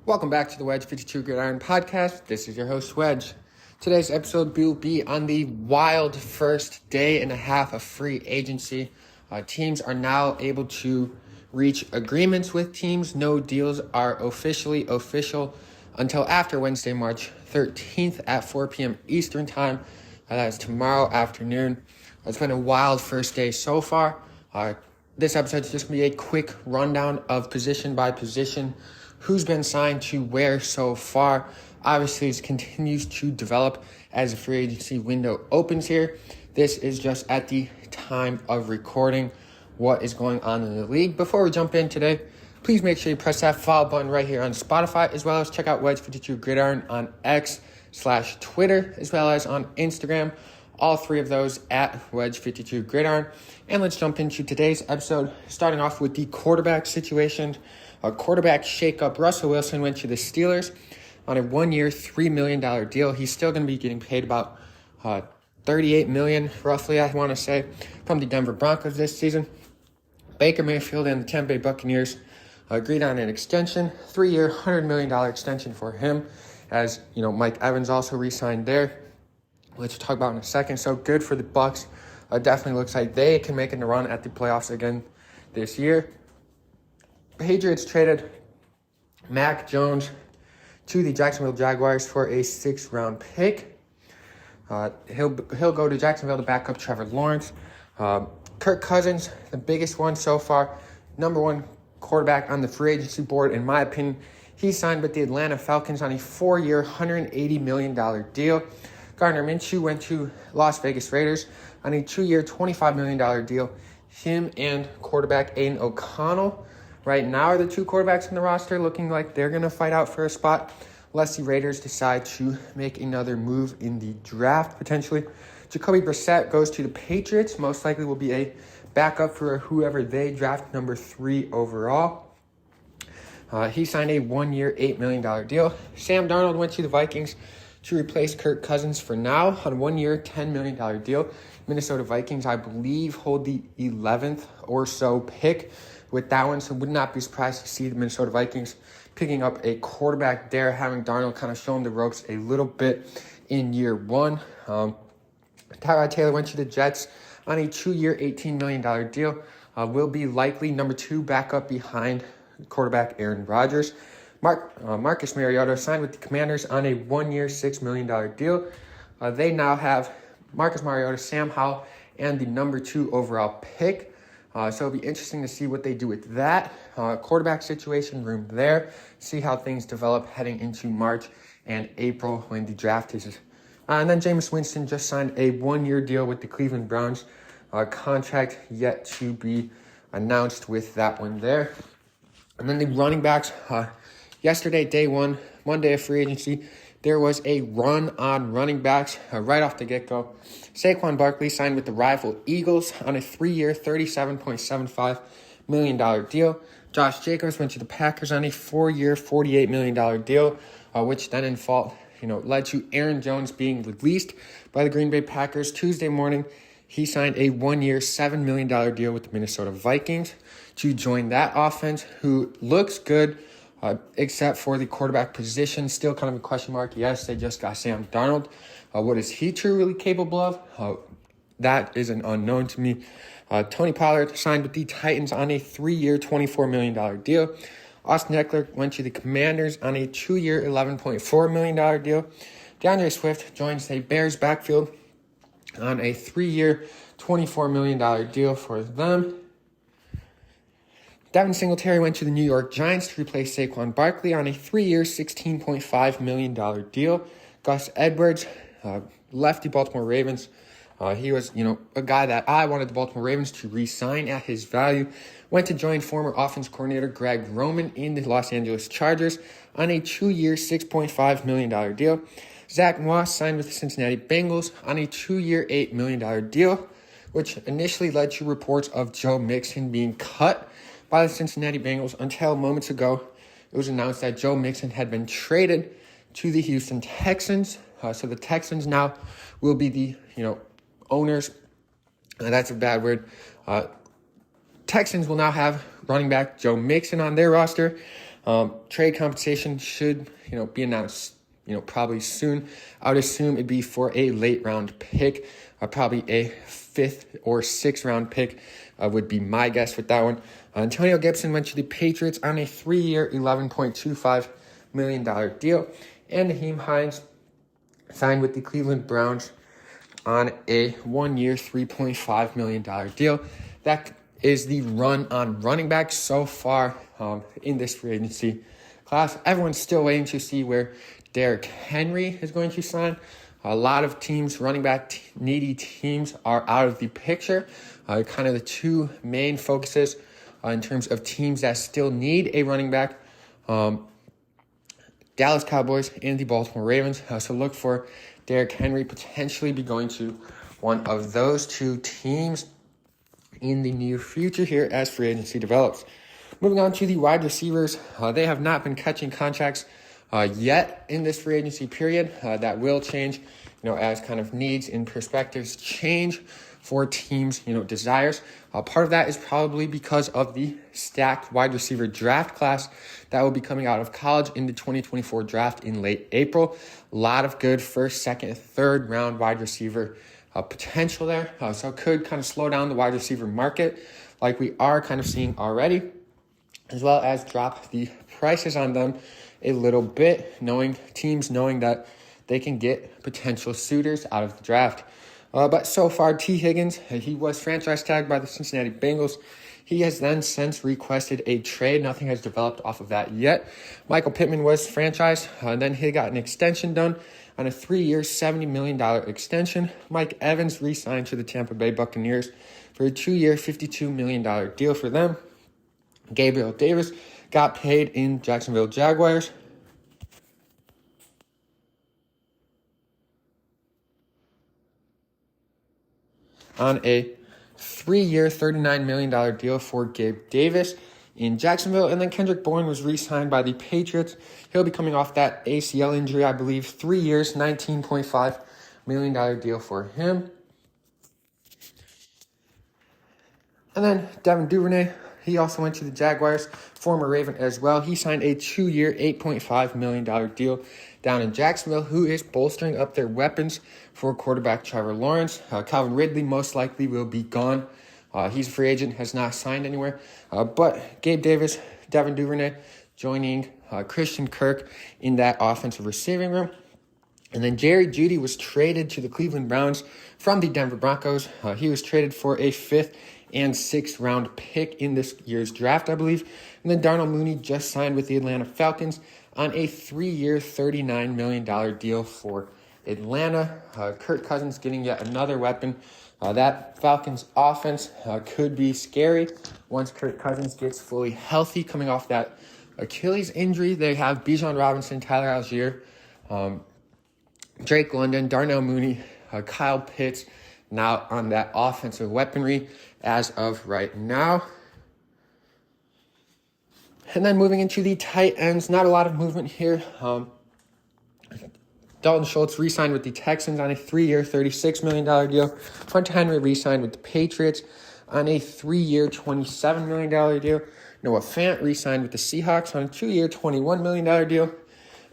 Welcome back to the Wedge 52 Gridiron Podcast. This is your host, Wedge. Today's episode will be on the wild first day and a half of free agency. Teams are now able to reach agreements with teams. No deals are officially official until after Wednesday, March 13th at 4 p.m. Eastern Time. That is tomorrow afternoon. It's been a wild first day so far. This episode is just going to be a quick rundown of position by position, who's been signed to where so far. Obviously, it continues to develop as the free agency window opens here. This is just at the time of recording what is going on in the league. Before we jump in today, please make sure you press that follow button right here on Spotify, as well as check out Wedge 52 Gridiron on X/Twitter, as well as on Instagram. All three of those at Wedge 52 Gridiron. And let's jump into today's episode, starting off with the quarterback situation. A quarterback shakeup. Russell Wilson went to the Steelers on a 1-year, $3 million deal. He's still going to be getting paid about $38 million, roughly, I want to say, from the Denver Broncos this season. Baker Mayfield and the Tampa Bay Buccaneers agreed on an extension, 3-year, $100 million extension for him, as Mike Evans also re-signed there, which we'll talk about in a second. So good for the Bucs. Definitely looks like they can make a run at the playoffs again this year. Patriots traded Mac Jones to the Jacksonville Jaguars for a 6th-round pick. He'll go to Jacksonville to back up Trevor Lawrence. Kirk Cousins, the biggest one so far, number one quarterback on the free agency board, in my opinion. He signed with the Atlanta Falcons on a 4-year, $180 million deal. Gardner Minshew went to Las Vegas Raiders on a 2-year, $25 million deal. Him and quarterback Aiden O'Connell right now are the two quarterbacks in the roster, looking like they're going to fight out for a spot unless the Raiders decide to make another move in the draft, potentially. Jacoby Brissett goes to the Patriots. Most likely will be a backup for whoever they draft, number 3 overall. He signed a 1-year, $8 million deal. Sam Darnold went to the Vikings to replace Kirk Cousins for now on a 1-year, $10 million deal. Minnesota Vikings, I believe, hold the 11th or so pick with that one, so would not be surprised to see the Minnesota Vikings picking up a quarterback there, having Darnold kind of show him the ropes a little bit in year one. Tyrod Taylor went to the Jets on a 2-year, $18 million deal. Will be likely number 2 backup behind quarterback Aaron Rodgers. Marcus Mariota signed with the Commanders on a 1-year, $6 million deal. They now have Marcus Mariota, Sam Howell, and the number 2 overall pick. So it'll be interesting to see what they do with that quarterback situation room there. See how things develop heading into March and April when the draft is. And then Jameis Winston just signed a 1-year deal with the Cleveland Browns. Contract yet to be announced with that one there. And then the running backs. Yesterday, day one day of free agency, there was a run on running backs right off the get-go. Saquon Barkley signed with the rival Eagles on a 3-year, $37.75 million deal. Josh Jacobs went to the Packers on a 4-year, $48 million deal, which then in fault, led to Aaron Jones being released by the Green Bay Packers Tuesday morning. He signed a 1-year, $7 million deal with the Minnesota Vikings to join that offense, who looks good. Except for the quarterback position, still kind of a question mark. Yes, they just got Sam Darnold. What is he truly capable of? That is an unknown to me. Tony Pollard signed with the Titans on a 3-year, $24 million deal. Austin Eckler went to the Commanders on a 2-year, $11.4 million deal. DeAndre Swift joins the Bears backfield on a 3-year, $24 million deal for them. Devin Singletary went to the New York Giants to replace Saquon Barkley on a 3-year, $16.5 million deal. Gus Edwards left the Baltimore Ravens. He was, a guy that I wanted the Baltimore Ravens to re-sign at his value. Went to join former offense coordinator Greg Roman in the Los Angeles Chargers on a 2-year, $6.5 million deal. Zach Moss signed with the Cincinnati Bengals on a 2-year, $8 million deal, which initially led to reports of Joe Mixon being cut by the Cincinnati Bengals until moments ago it was announced that Joe Mixon had been traded to the Houston Texans. So the Texans now will be the, owners. That's a bad word. Texans will now have running back Joe Mixon on their roster. Trade compensation should, be announced, probably soon. I would assume it'd be for a late round pick, probably a 5th or 6th round pick would be my guess with that one. Antonio Gibson went to the Patriots on a 3-year, $11.25 million deal. And Naheem Hines signed with the Cleveland Browns on a 1-year, $3.5 million deal. That is the run on running back so far in this free agency class. Everyone's still waiting to see where Derrick Henry is going to sign. A lot of teams, running back needy teams, are out of the picture. Kind of the two main focuses in terms of teams that still need a running back. Dallas Cowboys and the Baltimore Ravens. So look for Derrick Henry potentially be going to one of those two teams in the near future here as free agency develops. Moving on to the wide receivers. They have not been catching contracts yet in this free agency period. That will change, as kind of needs and perspectives change for teams, desires. Part of that is probably because of the stacked wide receiver draft class that will be coming out of college in the 2024 draft in late April. A lot of good first, second, third round wide receiver potential there. So it could kind of slow down the wide receiver market like we are kind of seeing already, as well as drop the prices on them a little bit, teams knowing that they can get potential suitors out of the draft. But so far, T. Higgins, he was franchise tagged by the Cincinnati Bengals. He has then since requested a trade. Nothing has developed off of that yet. Michael Pittman was franchised, and then he got an extension done on a 3-year, $70 million extension. Mike Evans re-signed to the Tampa Bay Buccaneers for a 2-year, $52 million deal for them. Gabriel Davis got paid in Jacksonville Jaguars. On a 3-year, $39 million deal for Gabe Davis in Jacksonville. And then Kendrick Bourne was re-signed by the Patriots. He'll be coming off that ACL injury, I believe. 3 years, $19.5 million deal for him. And then Devin Duvernay, he also went to the Jaguars, former Raven as well. He signed a 2-year, $8.5 million deal down in Jacksonville, who is bolstering up their weapons for quarterback Trevor Lawrence. Calvin Ridley most likely will be gone. He's a free agent, has not signed anywhere. But Gabe Davis, Devin Duvernay joining Christian Kirk in that offensive receiving room. And then Jerry Jeudy was traded to the Cleveland Browns from the Denver Broncos. He was traded for a 5th and 6th round pick in this year's draft, I believe. And then Darnell Mooney just signed with the Atlanta Falcons on a 3-year, $39 million deal for Atlanta. Kirk Cousins getting yet another weapon. That Falcons offense could be scary once Kirk Cousins gets fully healthy coming off that Achilles injury. They have Bijan Robinson, Tyler Algier, Drake London, Darnell Mooney, Kyle Pitts now on that offensive weaponry as of right now. And then moving into the tight ends, not a lot of movement here. Dalton Schultz re-signed with the Texans on a 3-year, $36 million deal. Hunter Henry re-signed with the Patriots on a 3-year, $27 million deal. Noah Fant re-signed with the Seahawks on a 2-year, $21 million deal.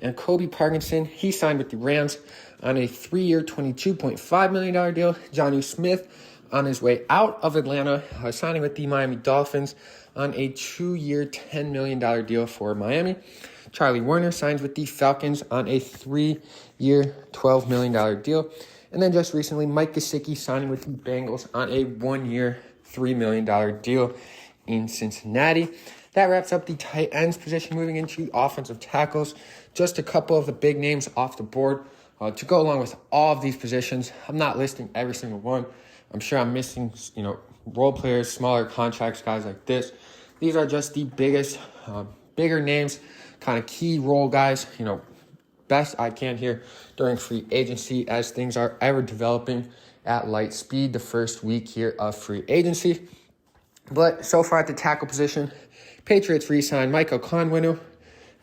And Kobe Parkinson, he signed with the Rams on a 3-year, $22.5 million deal. Jonnu Smith on his way out of Atlanta, signing with the Miami Dolphins on a 2-year, $10 million deal for Miami. Charlie Warner signs with the Falcons on a 3-year, $12 million deal. And then just recently, Mike Gesicki signing with the Bengals on a 1-year, $3 million deal in Cincinnati. That wraps up the tight ends position. Moving into offensive tackles, just a couple of the big names off the board to go along with all of these positions. I'm not listing every single one. I'm sure I'm missing, role players, smaller contracts, guys like this. These are just the biggest, bigger names, kind of key role guys, best I can here during free agency as things are ever developing at light speed the first week here of free agency. But so far at the tackle position, Patriots re-signed Michael Conwenu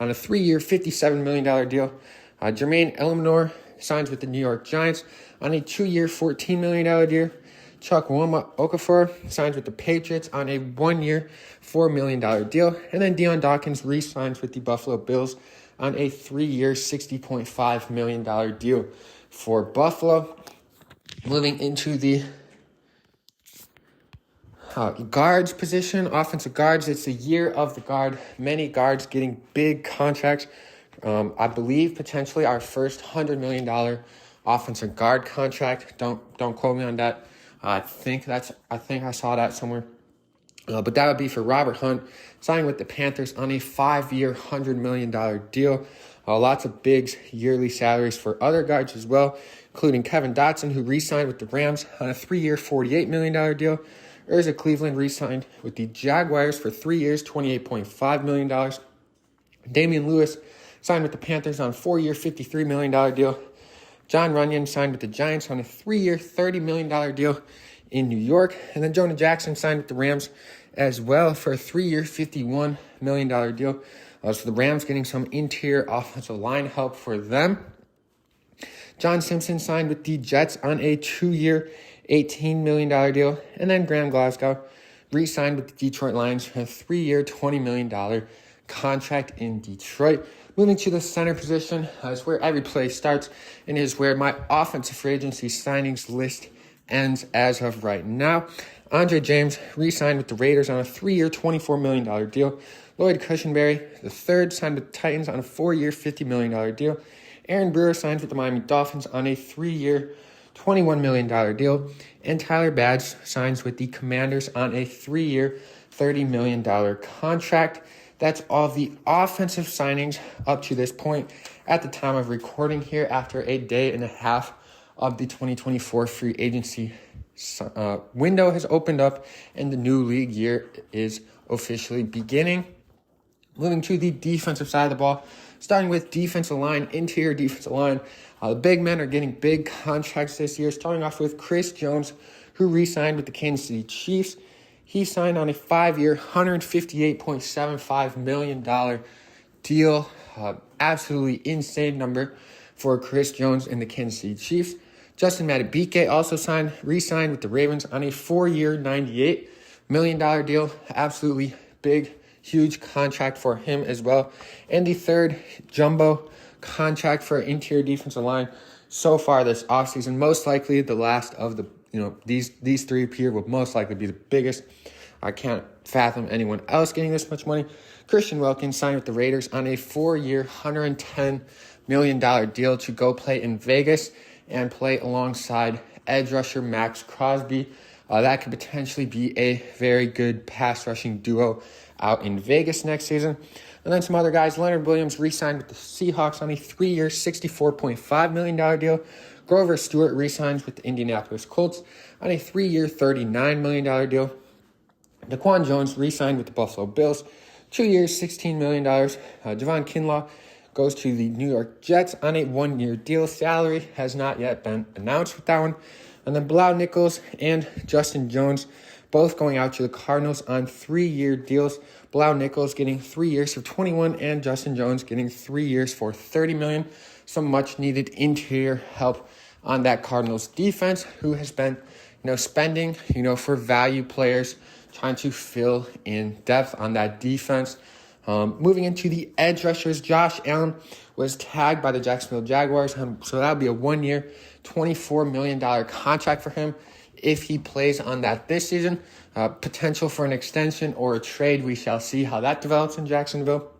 on a 3-year, $57 million deal. Jermaine Eleanor signs with the New York Giants on a 2-year, $14 million deal. Chukwuma Okafor signs with the Patriots on a 1-year, $4 million deal. And then Deion Dawkins re-signs with the Buffalo Bills on a 3-year, $60.5 million deal for Buffalo. Moving into the guards position, offensive guards, it's the year of the guard. Many guards getting big contracts. I believe potentially our first $100 million offensive guard contract. Don't quote me on that. I think I saw that somewhere. But that would be for Robert Hunt, signing with the Panthers on a 5-year, $100 million deal. Lots of big yearly salaries for other guards as well, including Kevin Dotson, who re-signed with the Rams on a 3-year, $48 million deal. Urza Cleveland re-signed with the Jaguars for 3 years, $28.5 million. Damian Lewis signed with the Panthers on a 4-year, $53 million deal. John Runyon signed with the Giants on a 3-year, $30 million deal in New York. And then Jonah Jackson signed with the Rams as well for a 3-year, $51 million deal. So the Rams getting some interior offensive line help for them. John Simpson signed with the Jets on a 2-year, $18 million deal. And then Graham Glasgow re-signed with the Detroit Lions for a 3-year, $20 million contract in Detroit. Moving to the center position is where every play starts and is where my offensive free agency signings list ends as of right now. Andre James re-signed with the Raiders on a 3-year, $24 million deal. Lloyd Cushenberry III signed with the Titans on a 4-year, $50 million deal. Aaron Brewer signs with the Miami Dolphins on a 3-year, $21 million deal. And Tyler Badge signs with the Commanders on a 3-year, $30 million contract. That's all the offensive signings up to this point at the time of recording here after a day and a half of the 2024 free agency window has opened up and the new league year is officially beginning. Moving to the defensive side of the ball, starting with defensive line, interior defensive line. The big men are getting big contracts this year, starting off with Chris Jones, who re-signed with the Kansas City Chiefs. He signed on a 5-year, $158.75 million deal. Absolutely insane number for Chris Jones and the Kansas City Chiefs. Justin Madubuike also re-signed with the Ravens on a 4-year, $98 million deal. Absolutely big, huge contract for him as well. And the third jumbo contract for interior defensive line so far this offseason. Most likely the last of the, these three here will most likely be the biggest. I can't fathom anyone else getting this much money. Christian Wilkins signed with the Raiders on a 4-year, $110 million deal to go play in Vegas and play alongside edge rusher Max Crosby. That could potentially be a very good pass rushing duo out in Vegas next season. And then some other guys. Leonard Williams re-signed with the Seahawks on a 3-year, $64.5 million deal. Grover Stewart re-signs with the Indianapolis Colts on a 3-year, $39 million deal. Daquan Jones re-signed with the Buffalo Bills, 2 years, $16 million. Javon Kinlaw goes to the New York Jets on a 1-year deal. Salary has not yet been announced with that one. And then Blau Nichols and Justin Jones both going out to the Cardinals on 3-year deals. Blau Nichols getting 3 years for $21 and Justin Jones getting 3 years for $30 million. Some much needed interior help on that Cardinals defense, who has been, spending, for value players, trying to fill in depth on that defense. Moving into the edge rushers, Josh Allen was tagged by the Jacksonville Jaguars, so that would be a 1-year, $24 million contract for him if he plays on that this season. Potential for an extension or a trade. We shall see how that develops in Jacksonville.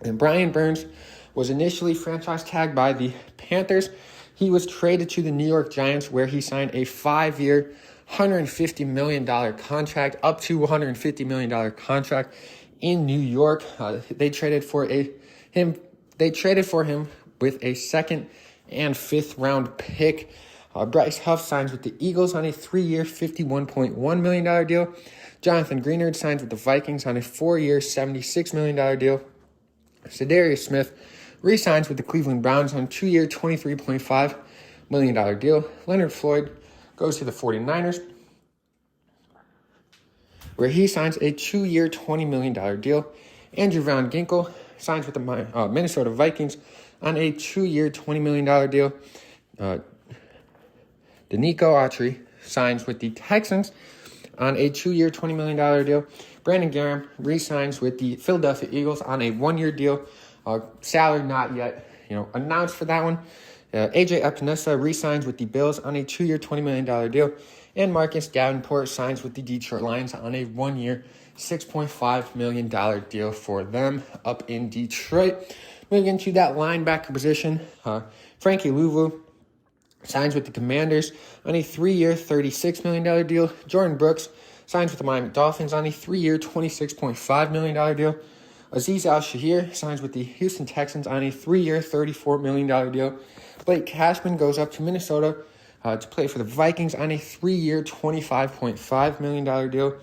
And Brian Burns was initially franchise tagged by the Panthers. He was traded to the New York Giants, where he signed a 5-year, $150 million contract, up to $150 million contract in New York. They traded for him with a 2nd and 5th round pick. Bryce Huff signs with the Eagles on a 3-year, $51.1 million deal. Jonathan Greenard signs with the Vikings on a 4-year, $76 million deal. Za'Darius Smith re-signs with the Cleveland Browns on a 2-year, $23.5 million deal. Leonard Floyd goes to the 49ers, where he signs a 2-year, $20 million deal. Andrew Van Ginkel signs with the Minnesota Vikings on a 2-year, $20 million deal. Danico Autry signs with the Texans on a 2-year, $20 million deal. Brandon Graham re-signs with the Philadelphia Eagles on a 1-year deal. Salary not yet, announced for that one. AJ Epinesa re-signs with the Bills on a 2-year, $20 million deal. And Marcus Davenport signs with the Detroit Lions on a 1-year, $6.5 million deal for them up in Detroit. Moving into that linebacker position, Frankie Louvu signs with the Commanders on a 3-year, $36 million deal. Jordan Brooks signs with the Miami Dolphins on a 3-year, $26.5 million deal. Azeez Al-Shahir signs with the Houston Texans on a 3-year, $34 million deal. Blake Cashman goes up to Minnesota to play for the Vikings on a 3-year, $25.5 million deal.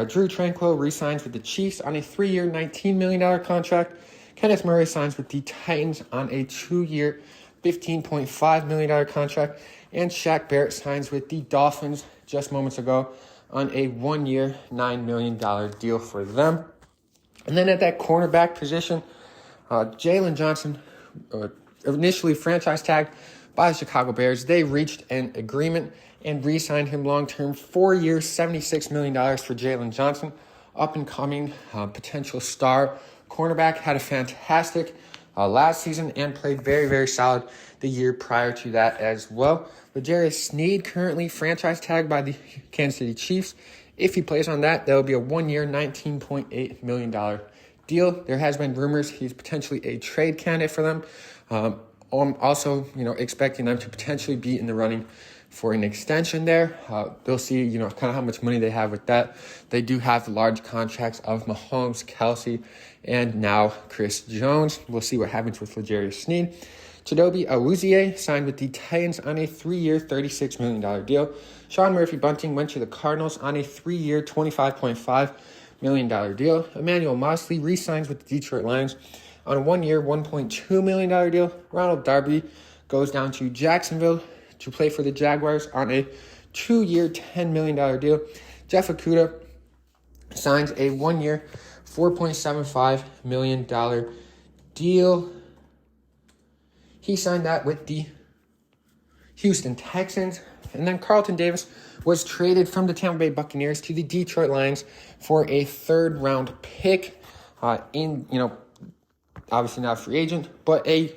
Drew Tranquill re-signs with the Chiefs on a 3-year, $19 million contract. Kenneth Murray signs with the Titans on a 2-year, $15.5 million contract. And Shaq Barrett signs with the Dolphins just moments ago on a 1-year, $9 million deal for them. And then at that cornerback position, Jalen Johnson, initially franchise tagged by the Chicago Bears, they reached an agreement and re-signed him long-term, 4 years, $76 million for Jalen Johnson, up-and-coming potential star cornerback. Had a fantastic last season and played very, very solid the year prior to that as well. L'Jarius Sneed, currently franchise tagged by the Kansas City Chiefs. If he plays on that will be a 1-year, $19.8 million deal. There has been rumors he's potentially a trade candidate for them. I'm also, expecting them to potentially be in the running for an extension there. They'll see, kind of how much money they have with that. They do have the large contracts of Mahomes, Kelsey, and now Chris Jones. We'll see what happens with L'Jarius Sneed. Chidobe Awuzie signed with the Titans on a 3-year, $36 million deal. Sean Murphy-Bunting went to the Cardinals on a 3-year, $25.5 million deal. Emmanuel Mosley re-signs with the Detroit Lions on a 1-year, $1.2 million deal. Ronald Darby goes down to Jacksonville to play for the Jaguars on a 2-year, $10 million deal. Jeff Okudah signs a 1-year, $4.75 million deal. He signed that with the Houston Texans. And then Carlton Davis was traded from the Tampa Bay Buccaneers to the Detroit Lions for a 3rd-round pick obviously not a free agent, but a,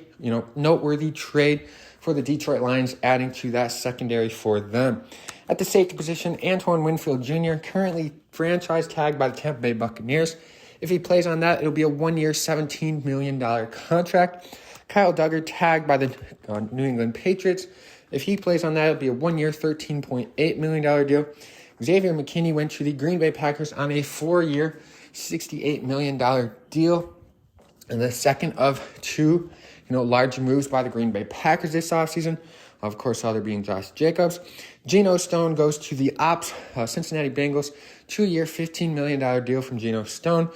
noteworthy trade for the Detroit Lions, adding to that secondary for them. At the safety position, Antoine Winfield Jr., currently franchise tagged by the Tampa Bay Buccaneers. If he plays on that, it'll be a 1-year, $17 million contract. Kyle Duggar tagged by the New England Patriots. If he plays on that, it'll be a 1-year, $13.8 million deal. Xavier McKinney went to the Green Bay Packers on a 4-year, $68 million deal. And the second of 2, large moves by the Green Bay Packers this offseason. Of course, other being Josh Jacobs. Geno Stone goes to the Cincinnati Bengals. 2-year, $15 million deal from Geno Stone.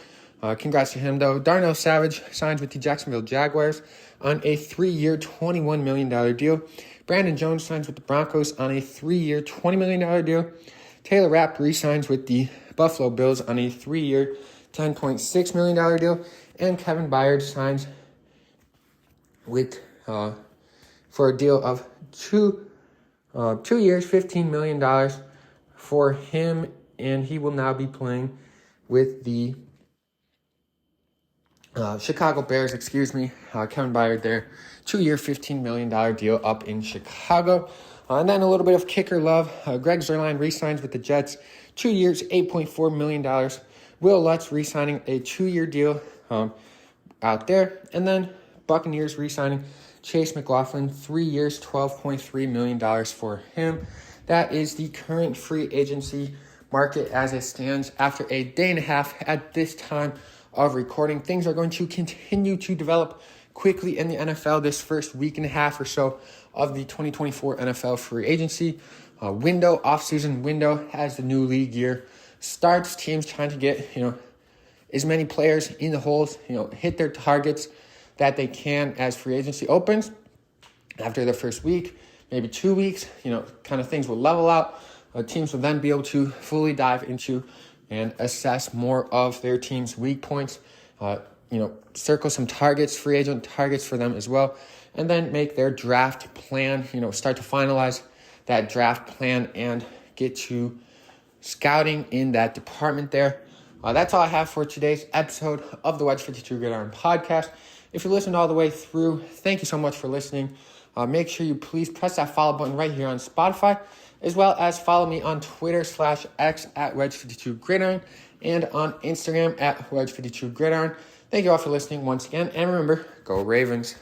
Congrats to him, though. Darnell Savage signs with the Jacksonville Jaguars on a 3-year, $21 million deal. Brandon Jones signs with the Broncos on a 3-year, $20 million deal. Taylor Rapp re-signs with the Buffalo Bills on a 3-year, $10.6 million deal. And Kevin Byard signs with for a deal of 2 years, $15 million for him, and he will now be playing with the Chicago Bears, Kevin Byard there. 2-year, $15 million deal up in Chicago. And then a little bit of kicker love. Greg Zuerlein re-signs with the Jets. 2 years, $8.4 million. Will Lutz re-signing a 2-year deal out there. And then Buccaneers re-signing Chase McLaughlin. 3 years, $12.3 million for him. That is the current free agency market as it stands after a day and a half at this time of recording. Things are going to continue to develop quickly in the NFL this first week and a half or so of the 2024 NFL free agency offseason window as the new league year starts. Teams trying to get, as many players in the holes, hit their targets that they can as free agency opens. After the first week, maybe 2 weeks, kind of things will level out. Teams will then be able to fully dive into and assess more of their team's weak points, circle some targets, free agent targets for them as well, and then make their draft plan, start to finalize that draft plan and get to scouting in that department there. That's all I have for today's episode of the Wedge 52 Gridiron podcast. If you listened all the way through, thank you so much for listening. Make sure you please press that follow button right here on Spotify, as well as follow me on Twitter/X at Wedge52Gridiron and on Instagram at Wedge52Gridiron. Thank you all for listening once again, and remember, go Ravens.